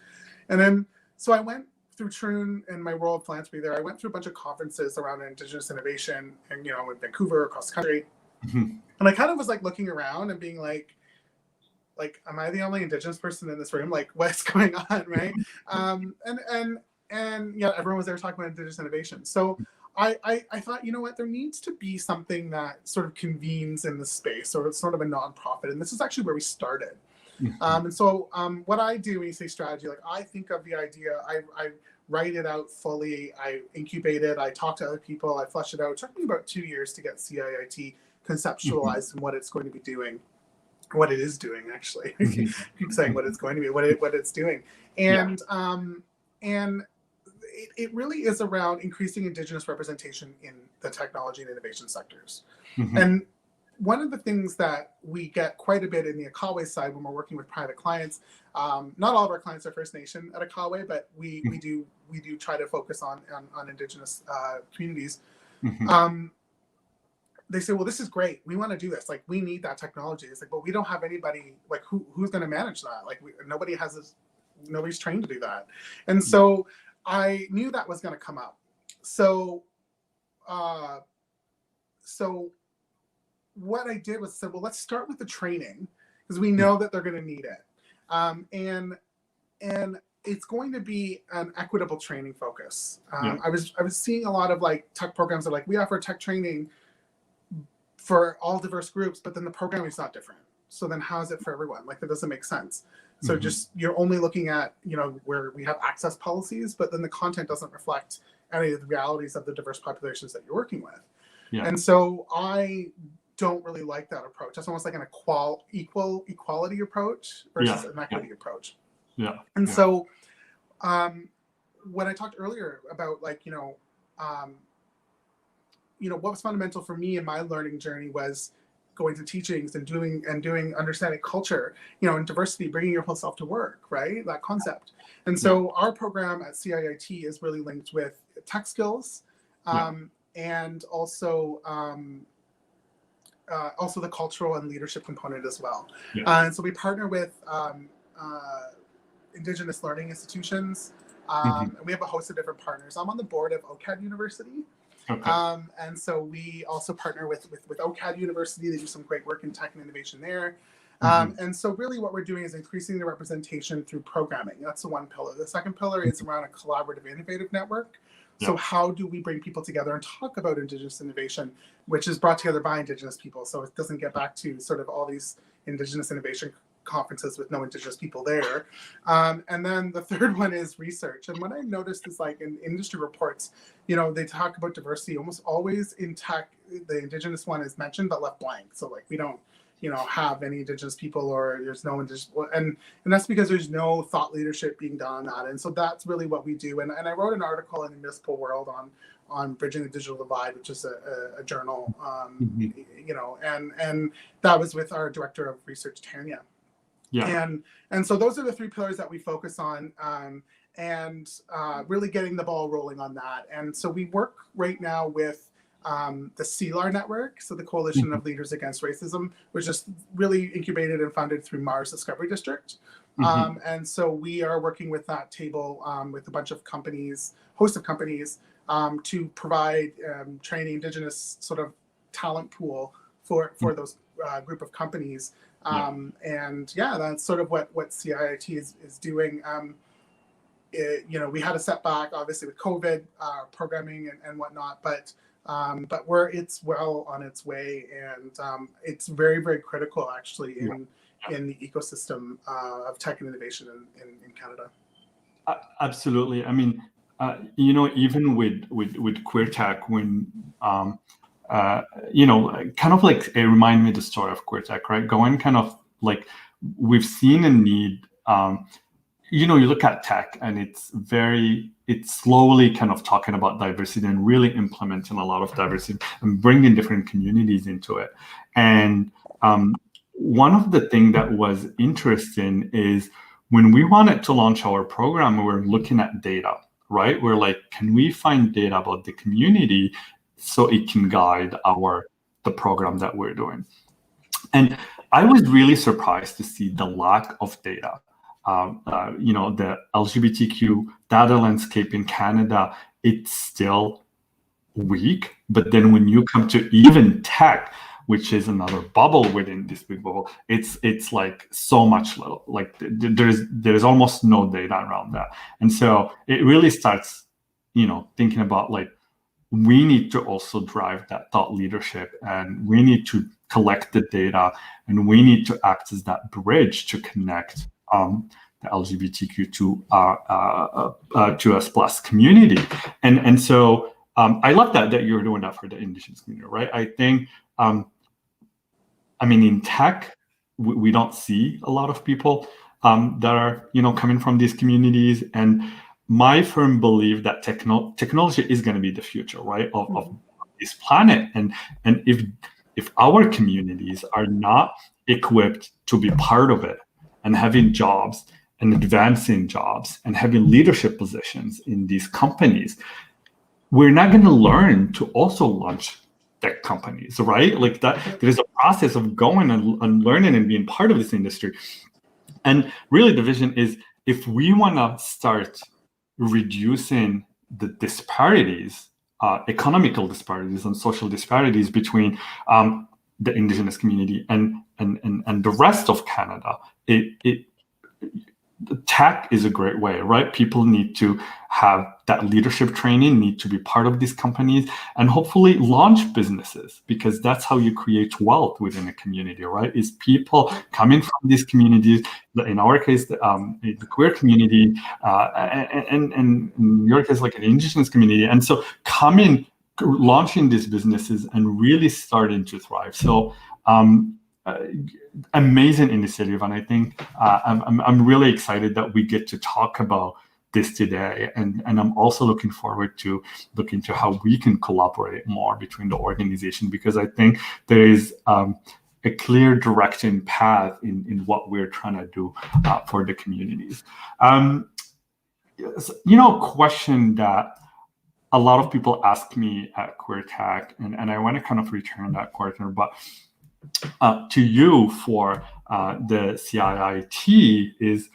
And then, so I went through Troon and my role of philanthropy there. I went through a bunch of conferences around Indigenous innovation and, in Vancouver, across the country. And I kind of was like looking around and being like, am I the only Indigenous person in this room? Like, what's going on, right? And everyone was there talking about Indigenous innovation. So I thought, there needs to be something that sort of convenes in the space, or it's sort of a nonprofit. And this is actually where we started. And so what I do when you say strategy, like I think of the idea, I write it out fully, I incubate it, I talk to other people, I flesh it out. It took me about 2 years to get CIIT conceptualized and what it's going to be doing, what it is doing, actually. I keep saying what it's going to be, what it's doing. And it really is around increasing Indigenous representation in the technology and innovation sectors. And one of the things that we get quite a bit in the Akawe side when we're working with private clients, not all of our clients are First Nation at Akawe, but we do try to focus on Indigenous communities. They say, well, this is great. We want to do this. Like, we need that technology. It's like, but we don't have anybody, like, who's going to manage that? Like, nobody's trained to do that. And so I knew that was going to come up. So what I did was said, well, let's start with the training, because we know that they're going to need it. And it's going to be an equitable training focus. Yeah. I was seeing a lot of like tech programs that are like, we offer tech training for all diverse groups, but then the programming is not different. So then how is it for everyone? Like, that doesn't make sense. So just, you're only looking at, you know, where we have access policies, but then the content doesn't reflect any of the realities of the diverse populations that you're working with. Yeah. And so I don't really like that approach. That's almost like an equality approach versus an equity approach. Yeah. And so when I talked earlier about, like, you know, what was fundamental for me in my learning journey was going to teachings and doing understanding culture, you know, and diversity, bringing your whole self to work, right? That concept. And so our program at CIIT is really linked with tech skills, and also the cultural and leadership component as well. And so we partner with Indigenous learning institutions, and we have a host of different partners. I'm on the board of OCAD University. Okay. And so we also partner with OCAD University. They do some great work in tech and innovation there. And so really what we're doing is increasing the representation through programming. That's the one pillar. The second pillar is around a collaborative, innovative network. So how do we bring people together and talk about Indigenous innovation, which is brought together by Indigenous people? So it doesn't get back to sort of all these Indigenous innovation conferences with no Indigenous people there. And then the third one is research. And what I noticed is, like, in industry reports, you know, they talk about diversity almost always in tech. The Indigenous one is mentioned but left blank. So, like, we don't, you know, have any Indigenous people, or there's no Indigenous, and that's because there's no thought leadership being done on that. And so that's really what we do. And I wrote an article in the Municipal World on Bridging the Digital Divide, which is a journal, you know, and that was with our Director of Research, Tanya. And so those are the three pillars that we focus on, and really getting the ball rolling on that. And so we work right now with the CELAR network, so the Coalition of Leaders Against Racism, which is really incubated and funded through Mars Discovery District. And so we are working with that table with a bunch of companies, host of companies, to provide training, Indigenous sort of talent pool for those group of companies. And that's sort of what CIIT is doing. You know, we had a setback, obviously, with COVID programming and whatnot, but it's well on its way, and it's very, very critical, actually, in the ecosystem of tech and innovation in Canada. Absolutely. I mean, you know, even with QueerTech, when you know, kind of like it reminded me of the story of QueerTech, right? Going kind of like, we've seen a need. You know, you look at tech and it's slowly kind of talking about diversity and really implementing a lot of diversity and bringing different communities into it. And one of the things that was interesting is when we wanted to launch our program, we were looking at data, right? We're like, can we find data about the community so it can guide the program that we're doing? And I was really surprised to see the lack of data. You know, the LGBTQ data landscape in Canada, it's still weak. But then when you come to even tech, which is another bubble within this big bubble, it's like so much little. Like there's almost no data around that. And so it really starts, you know, thinking about, like, we need to also drive that thought leadership, and we need to collect the data, and we need to act as that bridge to connect the LGBTQ2S plus community. And so I love that you're doing that for the Indigenous community, right? I think, I mean, in tech, we don't see a lot of people that are, you know, coming from these communities. And my firm belief that technology is going to be the future, right, of this planet. And if our communities are not equipped to be part of it and having jobs and advancing jobs and having leadership positions in these companies, we're not going to learn to also launch tech companies, right? Like that, there's a process of going and learning and being part of this industry. And really the vision is, if we want to start reducing the disparities, economical disparities and social disparities between the Indigenous community and the rest of Canada, tech is a great way, right? People need to have that leadership training, need to be part of these companies, and hopefully launch businesses, because that's how you create wealth within a community, right? Is people coming from these communities, in our case, the queer community, and in your case, like an Indigenous community. And so launching these businesses and really starting to thrive. So amazing initiative, and I think I'm really excited that we get to talk about this today, and I'm also looking forward to look into how we can collaborate more between the organization, because I think there is a clear direction path in what we're trying to do for the communities. Question that a lot of people ask me at QueerTech, and I want to kind of return that question, but to you for the CIIT is,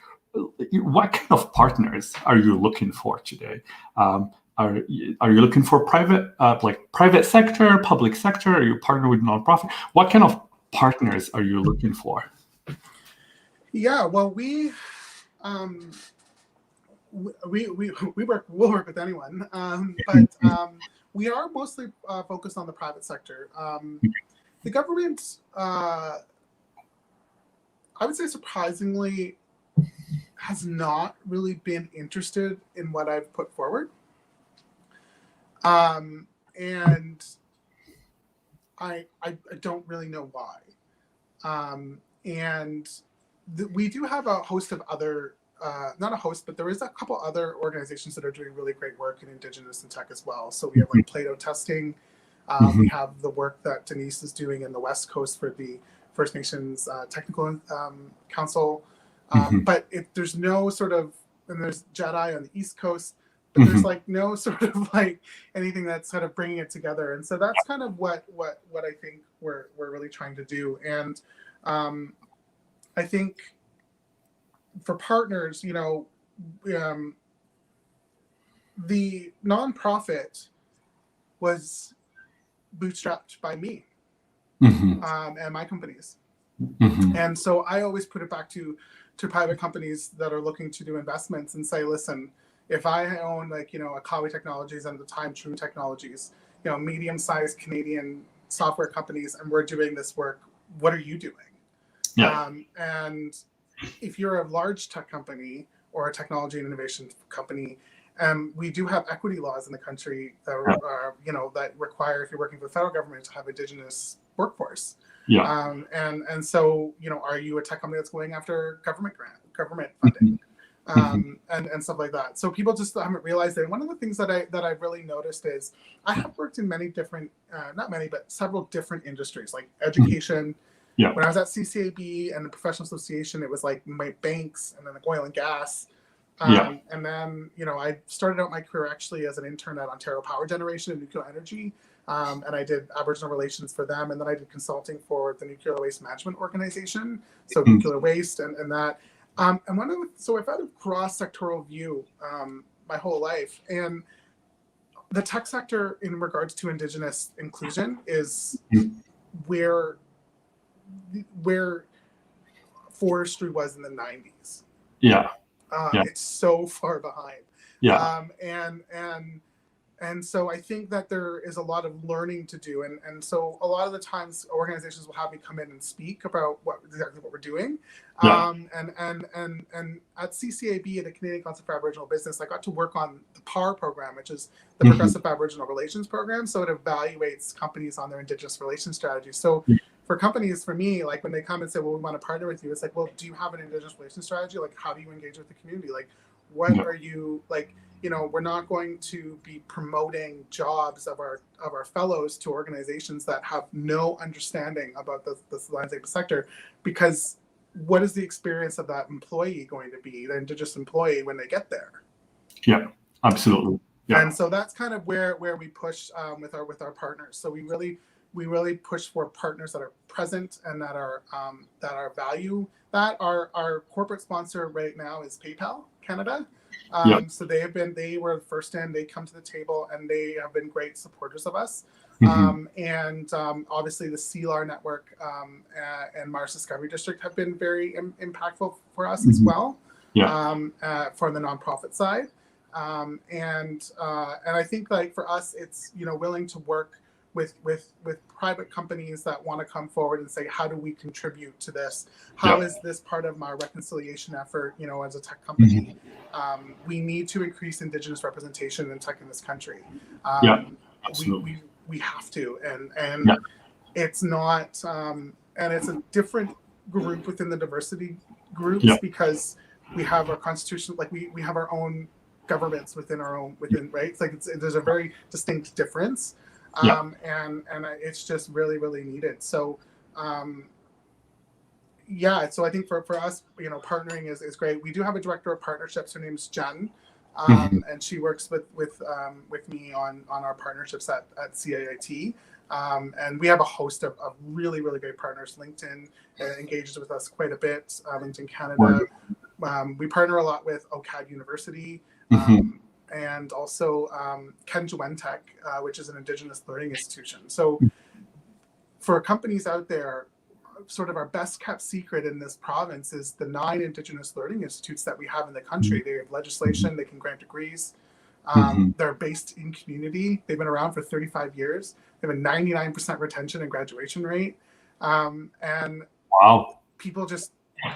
what kind of partners are you looking for today? Are you looking for private sector, public sector? Are you partner with nonprofit? What kind of partners are you looking for? Yeah, well, we'll work with anyone, but we are mostly focused on the private sector. The government, I would say surprisingly, has not really been interested in what I've put forward. And I don't really know why. We do have a host of other, not a host, but there is a couple other organizations that are doing really great work in Indigenous and tech as well. So we have like Plato Testing. We have the work that Denise is doing in the West Coast for the First Nations Technical Council. But there's no sort of, and there's JEDI on the East Coast, but there's like no sort of like anything that's kind of bringing it together. And so that's kind of what I think we're really trying to do. And I think for partners, the nonprofit was bootstrapped by me and my companies. And so I always put it back to private companies that are looking to do investments and say, listen, if I own Akawe Technologies and at the time True Technologies, medium-sized Canadian software companies, and we're doing this work, what are you doing? Yeah. And if you're a large tech company or a technology and innovation company, we do have equity laws in the country that are, that require, if you're working for the federal government, to have Indigenous workforce. Yeah. And so, are you a tech company that's going after government funding, and stuff like that? So people just haven't realized that. One of the things that I've really noticed is I have worked in many different, not many, but several different industries, like education. Yeah. When I was at CCAB and the professional association, it was like my banks and then like oil and gas. And then, I started out my career actually as an intern at Ontario Power Generation and Nuclear Energy. And I did Aboriginal relations for them. And then I did consulting for the Nuclear Waste Management Organization. So nuclear waste and that. So I've had a cross-sectoral view my whole life. And the tech sector in regards to Indigenous inclusion is where forestry was in the 90s. Yeah. It's so far behind. Yeah. And so I think that there is a lot of learning to do. And so a lot of the times organizations will have me come in and speak about exactly what we're doing. Yeah. And at CCAB, at the Canadian Council for Aboriginal Business, I got to work on the PAR program, which is the Progressive Aboriginal Relations Program. So it evaluates companies on their Indigenous relations strategy. So for companies, for me, like when they come and say, well, we want to partner with you, it's like, well, do you have an Indigenous relations strategy? Like, how do you engage with the community? Like, what are you, like, we're not going to be promoting jobs of our fellows to organizations that have no understanding about the landscape sector, because what is the experience of that employee going to be, the Indigenous employee, when they get there? Yeah, absolutely. Yeah. And so that's kind of where we push with our partners. So we really push for partners that are present and that are value that. Our corporate sponsor right now is PayPal Canada. So they were first in, they come to the table and they have been great supporters of us. And obviously the CLAR network and Mars Discovery District have been very impactful for us as well. for the nonprofit side. And I think like for us, it's, you know, willing to work with private companies that want to come forward and say, how do we contribute to this? How is this part of my reconciliation effort, you know, as a tech company? We need to increase Indigenous representation in tech in this country. Absolutely. We have to, and it's not, and it's a different group within the diversity groups because we have our constitution, like we have our own governments within, right? It's like there's a very distinct difference. And it's just really, really needed. So, so I think for us, you know, partnering is great. We do have a director of partnerships. Her name's Jen, and she works with me on our partnerships at CAIT. And we have a host of really, really great partners. LinkedIn engages with us quite a bit. LinkedIn Canada. We partner a lot with OCAD University. And also QueerTech, which is an Indigenous learning institution. So for companies out there, sort of our best kept secret in this province is the 9 Indigenous learning institutes that we have in the country. They have legislation, they can grant degrees. They're based in community. They've been around for 35 years. They have a 99% retention and graduation rate. And people just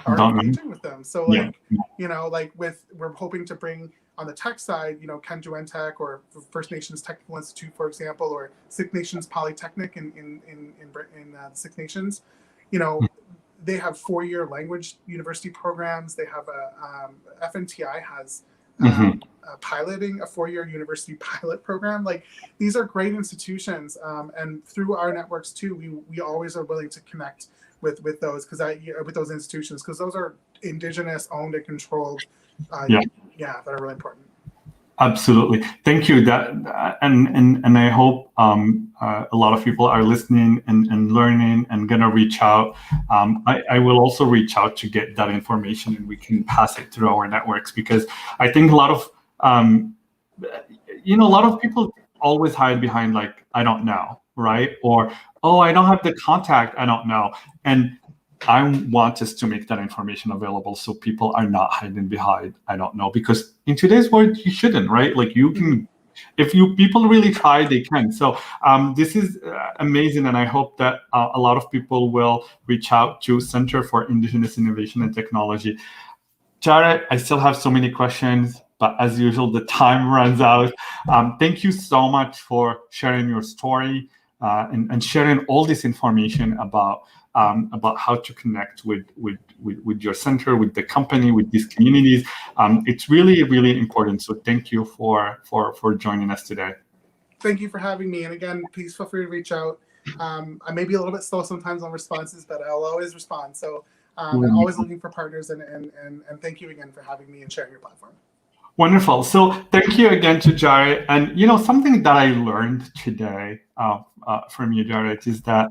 are engaging with them. So like, you know, like we're hoping to bring on the tech side, you know, QueerTech or First Nations Technical Institute, for example, or Six Nations Polytechnic in the Six Nations, you know, they have 4-year language university programs. They have FNTI has piloting a 4-year university pilot program. Like these are great institutions, and through our networks too, we always are willing to connect with those with those institutions because those are Indigenous owned and controlled. That are really important. Absolutely, thank you. And I hope a lot of people are listening and learning and gonna reach out. I will also reach out to get that information, and we can pass it through our networks because I think a lot of people always hide behind like I don't know, right? Or I don't have the contact, I don't know. And I want us to make that information available so people are not hiding behind I don't know, because in today's world you shouldn't, right? Like you can, if people really try, they can. So this is amazing, and I hope that a lot of people will reach out to Center for Indigenous Innovation and Technology. Jarret, I still have so many questions, but as usual, the time runs out. Thank you so much for sharing your story and sharing all this information about how to connect with your center, with the company, with these communities. It's really, really important. So thank you for joining us today. Thank you for having me. And again, please feel free to reach out. I may be a little bit slow sometimes on responses, but I'll always respond. So I'm always looking for partners, and thank you again for having me and sharing your platform. Wonderful. So thank you again to Jarret. And something that I learned today from you, Jarret, is that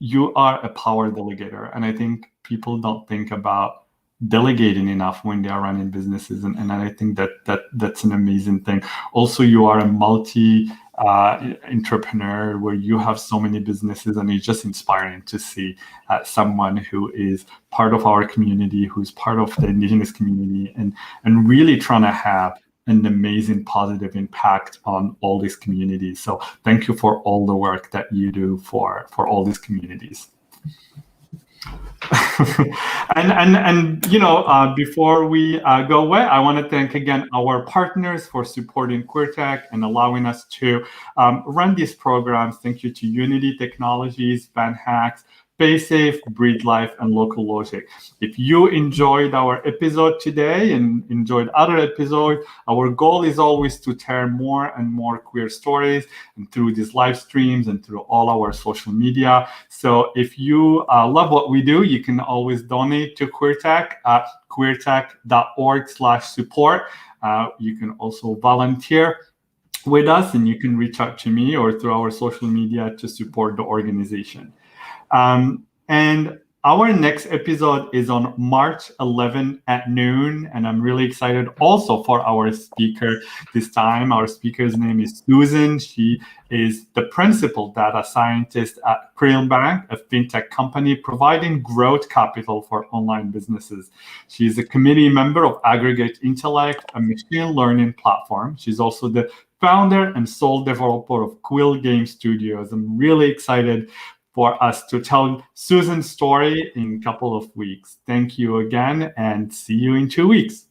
you are a power delegator, and I think people don't think about delegating enough when they are running businesses, and I think that's an amazing thing. Also, you are a multi entrepreneur where you have so many businesses, and it's just inspiring to see someone who is part of our community, who's part of the Indigenous community, and really trying to have an amazing positive impact on all these communities. So thank you for all the work that you do for all these communities. and before we go away, I want to thank again our partners for supporting QueerTech and allowing us to run these programs. Thank you to Unity Technologies, VanHacks, PaySafe, Breathe Life, and Local Logic. If you enjoyed our episode today and enjoyed other episodes, our goal is always to tell more and more queer stories, and through these live streams and through all our social media. So if you love what we do, you can always donate to QueerTech at queertech.org/support. You can also volunteer with us, and you can reach out to me or through our social media to support the organization. And Our next episode is on March 11 at noon, and I'm really excited also for our speaker this time. Our speaker's name is Susan. She is the principal data scientist at Krill Bank, a fintech company providing growth capital for online businesses. She's a committee member of Aggregate Intellect, a machine learning platform. She's also the founder and sole developer of Quill Game Studios. I'm really excited for us to tell Susan's story in a couple of weeks. Thank you again, and see you in 2 weeks.